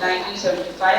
1975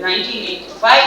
1985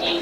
3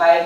85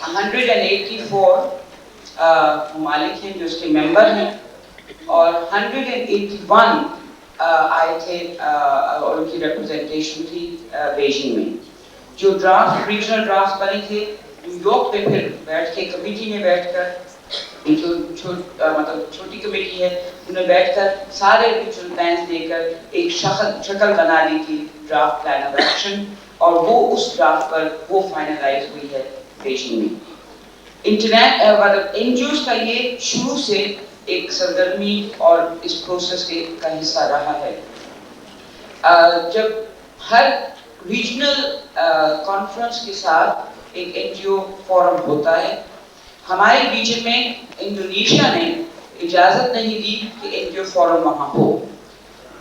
184 ممالک ہیں جو اس کے ممبر ہیں، اور 181 آئے تھے اور ان کی ریپرزنٹیشن تھی بیجنگ میں. جو ڈرافٹ ریجنل ڈرافٹ بنے تھے نیو یارک میں پھر بیٹھ کے کمیٹی میں بیٹھ کر، جو مطلب چھوٹی کمیٹی ہے انہیں بیٹھ کر سارے ریجنل پلانز دے کر ایک شکل بنا لی تھی ڈرافٹ پلان آف ایکشن، اور وہ اس ڈرافٹ پر وہ فائنلائز ہوئی ہے بیجنگ میں. انٹرنیٹ مطلب این جی اوز کا یہ شروع سے ایک سرگرمی اور اس پروسیس کا حصہ رہا ہے. جب ہر ریجنل کانفرنس کے ساتھ ایک این جی او فورم ہوتا ہے، ہمارے ریجن میں انڈونیشیا نے اجازت نہیں دی کہ این جی او فورم وہاں ہو،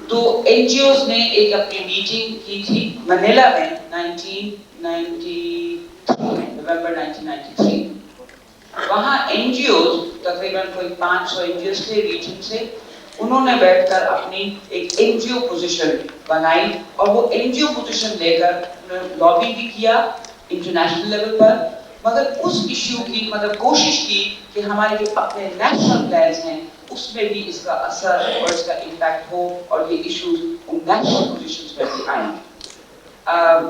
تو این جی اوز نے ایک اپنی میٹنگ کی تھی منیلا میں 1993 نومبر 1993. وہاں این جی اوز تقریباً کوئی 500 این جی اوز تھے ریجن سے، انہوں نے بیٹھ کر اپنی ایک این جی او پوزیشن بنائی، اور وہ این جی او پوزیشن لے کر انہوں نے لابی بھی کیا انٹرنیشنل لیول پر، مگر اس ایشو کی مطلب کوشش کی کہ ہمارے جو اپنے نیشنل پلانز ہیں اس میں بھی اس کا اثر اور اس کا امپیکٹ ہو، اور یہ ایشوز ان نیشنل پوزیشنز پر بھی آئیں.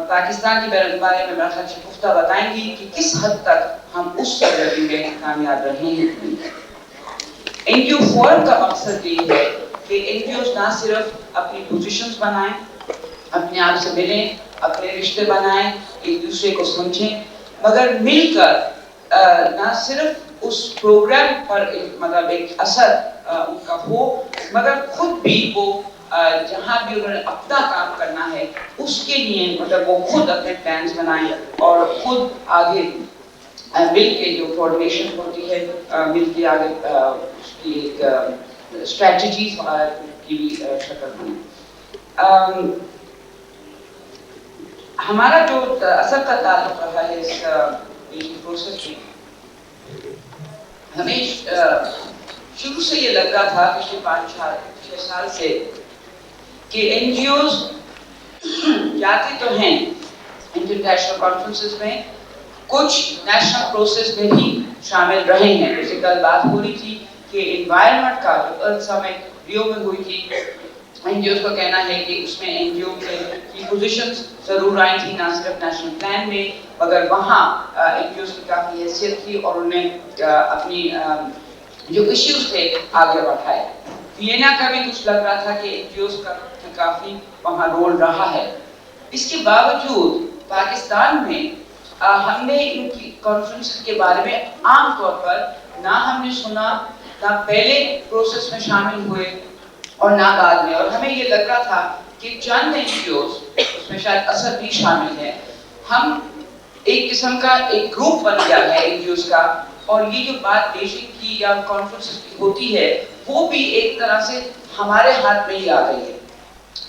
پاکستان کے بارے میں میرا خیال شگفتہ بتائیں گی کہ کس حد تک ہم اس سرگرمی میں کامیاب رہے ہیں. این جی او فورم کا مقصد یہ ہے کہ این جی اوز نہ صرف اپنی پوزیشنز بنائیں، اپنے آپ سے ملیں، اپنے رشتے بنائیں، ایک دوسرے کو سمجھیں، مگر مل کر نہ صرف اس پروگرام پر مطلب ایک اثر ان کا ہو، مگر خود بھی وہ جہاں بھی انہوں نے اپنا کام کرنا ہے اس کے لیے مطلب وہ خود اپنے پلانز بنائیں اور خود آگے مل کے جو کوآرڈینیشن ہوتی ہے مل کے آگے اس کی ایک اسٹریٹجیز کی بھی شکل بنے. ہمارا جو اثر کا تعلق رہا ہے اس پروسیس میں، ہمیں شروع سے یہ لگ رہا تھا پچھلے 5-6 سال سے کہ این جی اوز جاتے تو ہیں انٹرنیشنل کانفرنسز میں، کچھ نیشنل پروسیس میں بھی شامل رہے ہیں. جیسے کل بات ہو رہی تھی کہ انوائرمنٹ کا جو ارتھ سمٹ ریو میں ہوئی تھی، این جی اوز کا کہنا ہے کہ اس میں این جی او کی پوزیشنز ضرور آئی تھی، نہ صرف نیشنل پلان میں، مگر وہاں این جی اوز کی کافی حیثیت تھی اور انہوں نے اپنی جو ایشوز تھے آگے بڑھائے. وینا کا بھی کچھ لگ رہا تھا کہ این جی اوز کا کافی وہاں رول رہا ہے. اس کے باوجود پاکستان میں ہم نے ان کی کانفرنس کے بارے میں عام طور پر نہ ہم نے سنا، نہ پہلے پروسیس میں شامل ہوئے اور نہ بعد میں، اور ہمیں یہ لگ رہا تھا کہ چند این جی اوز اس میں شاید اثر بھی شامل ہے. ہم ایک قسم کا ایک گروپ بن گیا ہے این جی اوز کا، اور یہ جو بات بیجنگ کی یا کانفرنس کی ہوتی ہے وہ بھی ایک طرح سے ہمارے ہاتھ میں ہی آ گئی ہے.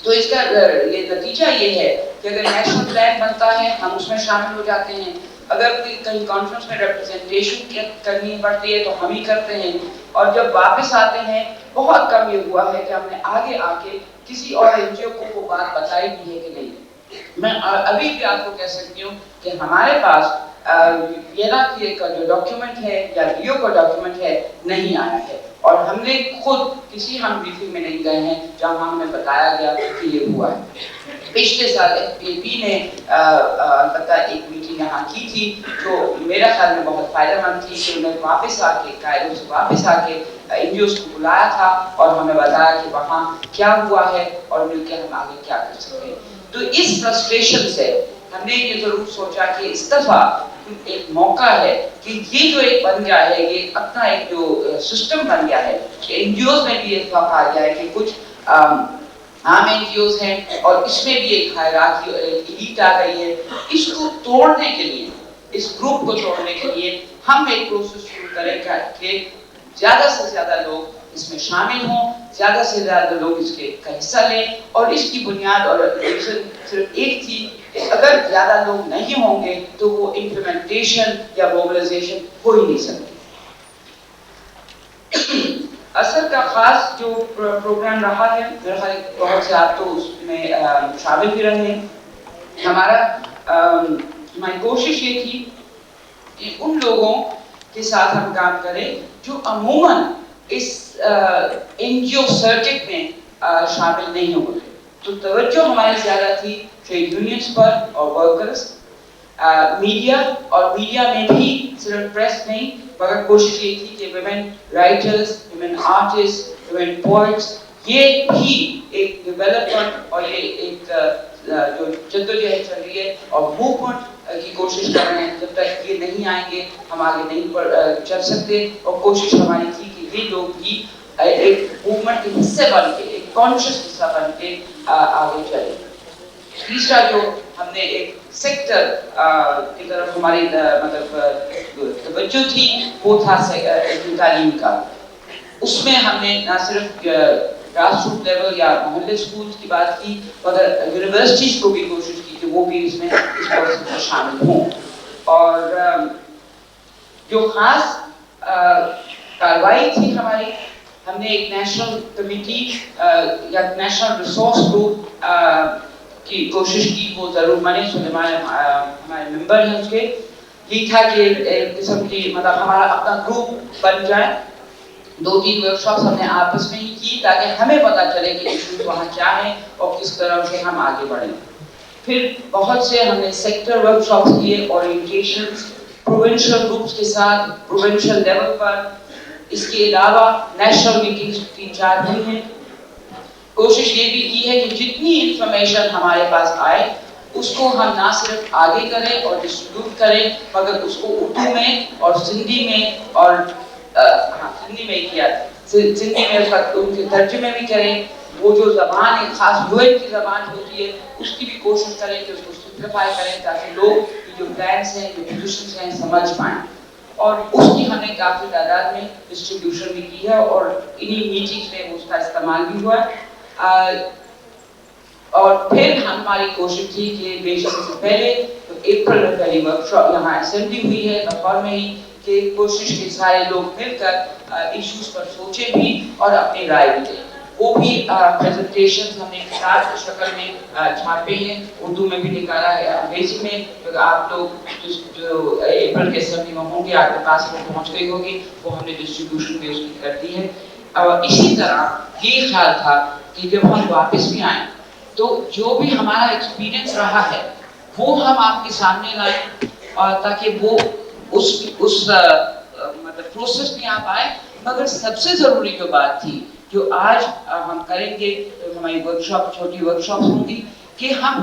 تو اس کا یہ نتیجہ یہ ہے کہ اگر نیشنل پلان بنتا ہے ہم اس میں شامل ہو جاتے ہیں، اگر کہیں کانفرنس میں ریپرزنٹیشن کرنی پڑتی ہے تو ہم ہی کرتے ہیں، اور جب واپس آتے ہیں بہت کم یہ ہوا ہے کہ ہم نے آگے آ کے کسی اور این جی او کو وہ بات بتائی بھی ہے کہ نہیں. میں ابھی بھی آپ کو کہہ سکتی ہوں کہ ہمارے پاس وینا کا جو ڈاکیومنٹ ہے یا ریو کا ڈاکیومنٹ ہے نہیں آیا ہے، اور ہم نے خود کسی ہم بریفنگ میں نہیں گئے ہیں جہاں ہمیں بتایا گیا کہ یہ ہوا ہے. پچھلے سال ایف پی پی نے البتہ ایک میٹنگ یہاں کی تھی جو میرا خیال میں بہت فائدہ مند تھی، کہ انہیں واپس آ کے کائرو سے واپس آ کے این جی اوز کو بلایا تھا اور ہمیں بتایا کہ وہاں کیا ہوا ہے اور مل کے ہم آگے کیا کر سکتے ہیں. تو اس فرسٹریشن سے ہم نے یہ ضرور سوچا کہ اس دفعہ ایک موقع ہے کہ یہ جو ایک بن گیا ہے، یہ اپنا ایک جو سسٹم بن گیا ہے کہ این جی اوز میں بھی ایک وقت آ گیا ہے کہ کچھ عام این جی اوز ہیں اور اس میں بھی ایک ہائرارکی اور ایک ایلیٹ آ گئی ہے. اس کو توڑنے کے لیے، اس گروپ کو توڑنے کے لیے ہم ایک پروسیس شروع کریں کہ زیادہ سے زیادہ لوگ اس میں شامل ہوں، زیادہ سے زیادہ لوگ اس کا حصہ لیں، اور اس کی بنیاد اور ریزن صرف ایک تھی کہ اگر زیادہ لوگ نہیں ہوں گے تو وہ امپلیمنٹیشن یا موبلائزیشن ہو ہی نہیں سکتی. اثر کا خاص جو پروگرام رہا ہے، میرے خیال بہت سے آپ تو اس میں شامل بھی رہے ہیں. ہماری کوشش یہ تھی کہ ان لوگوں کے ساتھ ہم کام کریں جو عموماً اس NGO سرکٹ میں شامل نہیں ہوتے. تو توجہ ہماری زیادہ تھی ٹریڈ یونینس پر اور ورکرز. میڈیا اور میڈیا میں بھی صرف پریس نہیں مگر کوشش یہ تھی کہ women writers, women artist, women poets یہ بھی ایک ڈیولپمنٹ اور یہ ایک جو جدوجہد چل رہی ہے اور موومنٹ کی کوشش کر رہے ہیں. جب تک یہ نہیں آئیں گے ہم آگے نہیں چل سکتے. اور کوشش ہماری تھی کہ یہ لوگ بھی ایک موومنٹ کے حصے بن کے, ایک کانشیس حصہ بن کے آگے چلیں. تیسرا جو ہم نے ایک سیکٹر کی طرف ہماری مطلب توجہ تھی وہ تھا تعلیم کا. اس میں ہم نے نہ صرف گراس روٹ لیول یا محلے اسکول کی بات کی مگر یونیورسٹیز کو بھی کوشش کی کہ وہ بھی اس میں اس پروسیس میں شامل ہوں. اور جو خاص کارروائی تھی ہماری, ہم نے ایک نیشنل کمیٹی یا نیشنل ریسورس گروپ کی کوشش کی. وہ ضرور بنے, سلیمان ہمارے ممبر ہیں اس کے. یہ تھا کہ ایک قسم کی مطلب ہمارا اپنا گروپ بن جائے. 2-3 ورکشاپس ہم نے آپس میں ہی کی تاکہ ہمیں پتہ چلے کہ ایشوز وہاں کیا ہیں اور کس طرح سے ہم آگے بڑھیں. پھر بہت سے ہم نے سیکٹر ورکشاپس کیے, اورینٹیشنز پروونشل گروپس کے ساتھ پروونشل لیول پر. اس کے علاوہ نیشنل میٹنگز 3-4 ہوئی ہیں. کوشش یہ بھی کی ہے کہ جتنی انفارمیشن ہمارے پاس آئے اس کو ہم نہ صرف آگے کریں اور ڈسٹریبیوٹ کریں مگر اس کو اردو میں اور سندھی میں اور سندھی میں کیا, سندھی میں ان کے ترجمے بھی کریں. وہ جو زبان ہے خاص UN کی زبان ہوتی ہے اس کی بھی کوشش کریں کہ اس کو سمپلیفائی کریں تاکہ لوگ جو پلانس ہیں جو پوزیشنز ہیں سمجھ پائیں. اور اس کی ہم نے کافی تعداد میں ڈسٹریبیوشن بھی کی ہے اور انہی میٹنگز میں اس کا استعمال بھی ہوا. اور پھر ہماری کوشش تھی کہ بیشک سے پہلے اپریل میں پہلی ورکشاپ یہاں اسمبلی ہوئی ہے لاہور میں ہی, کہ کوشش کے سارے لوگ مل کر ایشوز پر سوچیں بھی اور اپنی رائے بھی دیں. وہ بھی پریزنٹیشنز ہم نے کتاب کی شکل میں چھاپے ہیں, اردو میں بھی نکالا ہے, انگریزی میں. آپ لوگ جو اپریل کے اسمبلی میں ہوں گے آپ کے پاس وہ پہنچ گئی ہوگی, وہ ہم نے ڈسٹریبیوشن بھی اس کی کر دی ہے. اور اسی طرح یہ خیال تھا کہ جب ہم واپس بھی آئیں تو جو بھی ہمارا ایکسپیرینس رہا ہے وہ ہم آپ کے سامنے لائیں اور تاکہ وہ اس مطلب پروسیس میں آپ آئے. مگر سب سے ضروری جو بات تھی جو آج ہم کریں گے, ہماری ورکشاپ چھوٹی ورکشاپ ہوں گی, کہ ہم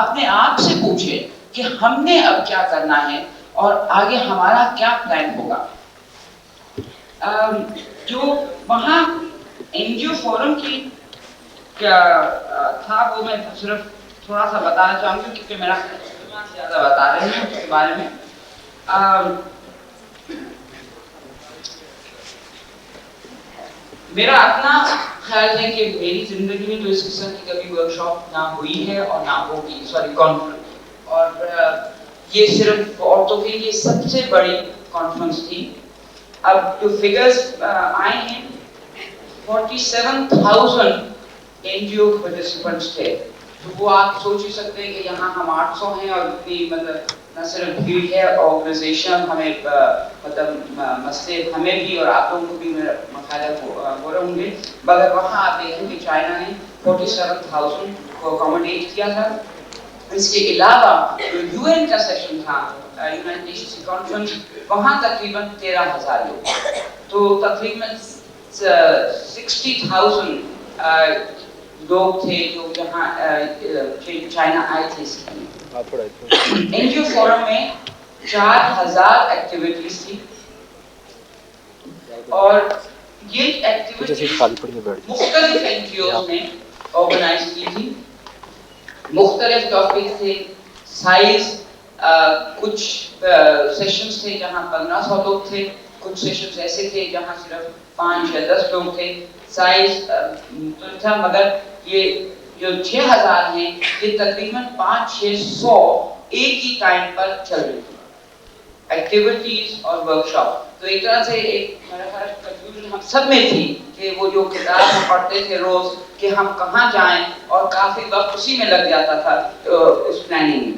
اپنے آپ سے پوچھیں کہ ہم نے اب کیا کرنا ہے اور آگے ہمارا کیا پلان ہوگا. جو وہاں NGO فورم کی کیا تھا وہ میں صرف تھوڑا سا بتانا چاہوں گی کیونکہ میرا زیادہ بتا رہے ہیں اس کے بارے میں. میرا اپنا خیال ہے کہ میری زندگی میں تو اس قسم کی کبھی ورکشاپ نہ ہوئی ہے اور نہ ہوگی, کانفرنس. اور یہ صرف عورتوں کے لیے سب سے بڑی کانفرنس تھی. اب جو فگرز آئے ہیں 47,000 NGO participants تھے. تو وہ آپ سوچ ہی سکتے ہیں کہ یہاں ہم 800 ہیں اور اتنی مطلب نہ صرف بھیڑ ہے, آرگنائزیشن ہمیں مطلب مسئلے ہمیں بھی اور آپ لوگوں کو بھی میرا مخالف ہو رہے ہوں گے. مگر وہاں آپ دیکھیں کہ چائنا نے 47,000 کو اکوموڈیٹ کیا تھا. اس کے علاوہ جو UN کا سیشن تھا یونائٹڈ نیشنز کی کانفرنس, وہاں تقریباً 13,000 لوگ. تو تقریباً 60,000 لوگ تھے جو یہاں چائنا آئے تھے. اس میں NGO فورم میں 4,000 ایکٹیویٹیز تھی اور یہ ایکٹیویٹیز مختلف NGOز نے آرگنائز کی تھی. مختلف ٹاپک تھے, سائز, کچھ سیشنز تھے جہاں 1,500 لوگ تھے, کچھ سیشنز ایسے تھے جہاں صرف 5 یا 10 لوگ تھے. سائز تھا مگر یہ جو 6,000 ہیں یہ تقریباً 500-600 ایک ہی ٹائم پر چل رہی تھی ایکٹیویٹیز اور ورکشاپ. تو ایک طرح سے ایک میرا خیال کنفیوژن ہم سب میں تھی کہ وہ جو کتاب ہم پڑھتے تھے روز کہ ہم کہاں جائیں, اور کافی وقت اسی میں لگ جاتا تھا اس پلاننگ میں.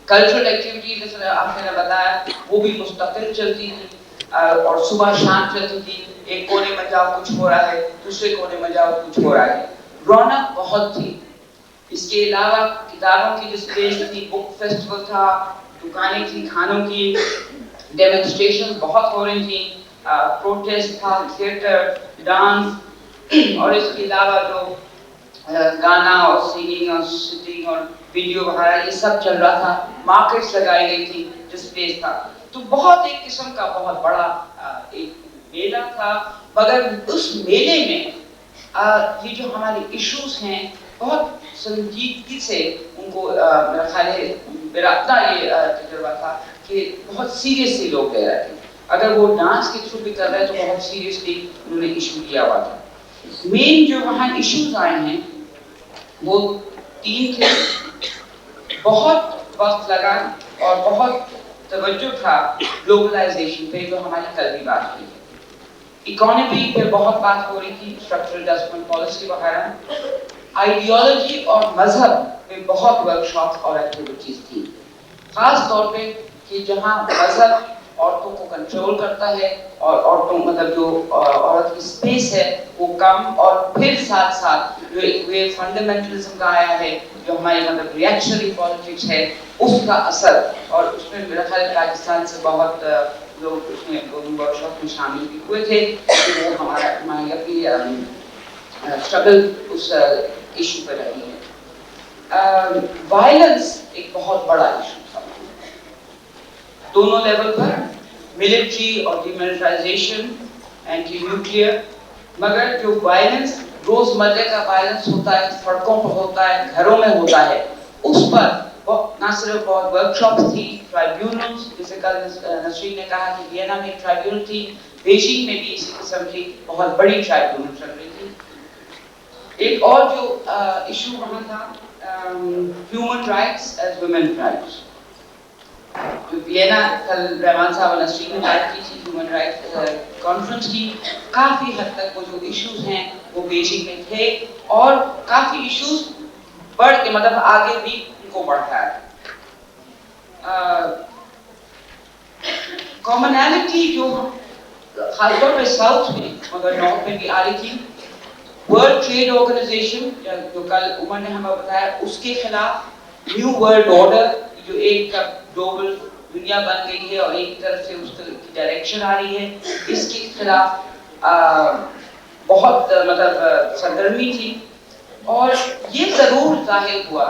کلچرل ایکٹیویٹی جیسے آپ نے بتایا وہ بھی مستقل چلتی تھی اور صبح شام چلتی تھی. ایک کونے میں جاؤ کچھ ہو رہا ہے, دوسرے کونے میں جاؤ کچھ ہو رہا ہے. رونق بہت تھی. اس کے علاوہ کتابوں کی ڈسپلیز تھی, بک فیسٹیول تھا, دکانیں تھی کھانوں کی, ڈیمونسٹریشن بہت ہو رہی تھیں, پروٹیسٹ تھا, تھیٹر, ڈانس, اور اس کے علاوہ جو گانا اور سنگنگ اور شوٹنگ اور ویڈیو وغیرہ یہ سب چل رہا تھا. مارکیٹس لگائی گئی تھی, ڈسپلیز تھا. تو بہت ایک قسم کا بہت بڑا ایک میلہ تھا. مگر اس میلے میں یہ جو ہمارے ایشوز ہیں بہت سنجیدگی سے ان کو میرا خیال ہے میرا یہ تجربہ تھا کہ بہت سیریسلی لوگ لے رہے تھے. اگر وہ ڈانس کے تھرو بھی کر رہے تو بہت سیریسلی انہوں نے ایشو لیا ہوا تھا. مین جو وہاں ایشوز آئے ہیں وہ 3 تھے. بہت وقت لگا اور بہت توجہ تھا گلوبلائزیشن پہ جو ہماری کل بھی بات ہوئی ہے. اکانومی پہ بہت بات ہو رہی تھی, اسٹرکچرل ایڈجسٹمنٹ پالیسی وغیرہ. آئیڈیالوجی اور مذہب پہ بہت ورکشاپ اور ایکٹیویٹیز تھی, خاص طور پہ کہ جہاں مذہب عورتوں کو کنٹرول کرتا ہے اور عورتوں مطلب جو عورت کی اسپیس ہے وہ کم, اور پھر ساتھ ساتھ جو ایک فنڈامنٹلزم کا آیا ہے جو ہماری مطلب ریئیکشنری پالیٹکس ہے اس کا اثر. اور اس میں میرا خیال پاکستان سے بہت لوگ اس میں ورکشاپ میں شامل بھی ہوئے تھے کہ وہ ہماری اپنی اسٹرگل اس ایشو پہ رہی ہے. وائلنس ایک بہت بڑا ایشو تھا دونوں لیول پر, ملٹری اور ڈیملٹرائزیشن, اینٹی نیوکلیئر. مگر جو وائلنس روزمرہ کا وائلنس ہوتا ہے, سڑکوں پر ہوتا ہے, گھروں میں ہوتا ہے, اس پر نہ صرف بہت ورکشاپس تھی, ٹرائیبیونلز جیسے کل نسرین نے کہا کہ وینا میں ایک ٹرائیبیونل تھی, بیجنگ میں بھی اسی قسم کی بہت بڑی ٹرائیبیونل چل رہی تھی. ایک اور جو ایشو وہاں تھا human rights as women rights. Veena Gul Rehman صاحب اور نسرین نے بات کی تھی ہیومن رائٹس کانفرنس کی. کافی حد تک وہ جو ایشوز ہیں وہ بیجنگ میں تھے اور کافی ایشوز بڑھ کے مطلب آگے بھی ان کو بڑھا ہے. کامنالٹی جو خاص طور پہ ساؤتھ میں مگر نارتھ میں بھی آ رہی تھی. ورلڈ ٹریڈ آرگنائزیشن جو کل عمر نے ہمیں بتایا اس کے خلاف نیو ورلڈ آرڈر جو ایک گلوبل دنیا بن گئی ہے اور ایک طرف سے اس کی ڈائریکشن آ رہی ہے, اس کے خلاف بہت مطلب سرگرمی تھی. اور یہ ضرور ظاہر ہوا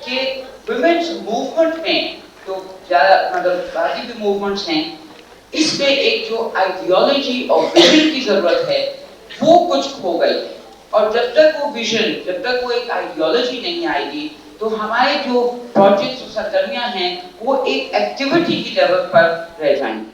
کہ ویمنس موومنٹ میں جو زیادہ مطلب باقی بھی موومنٹس ہیں اس میں ایک جو آئیڈیالوجی اور ویژن کی ضرورت ہے وہ کچھ کھو گئی. اور جب تک وہ ویژن, جب تک وہ ایک آئیڈیالوجی نہیں آئے گی تو ہمارے جو پروجیکٹس اور سرگرمیاں ہیں وہ ایک ایکٹیویٹی کی لیول پر رہ جائیں گی.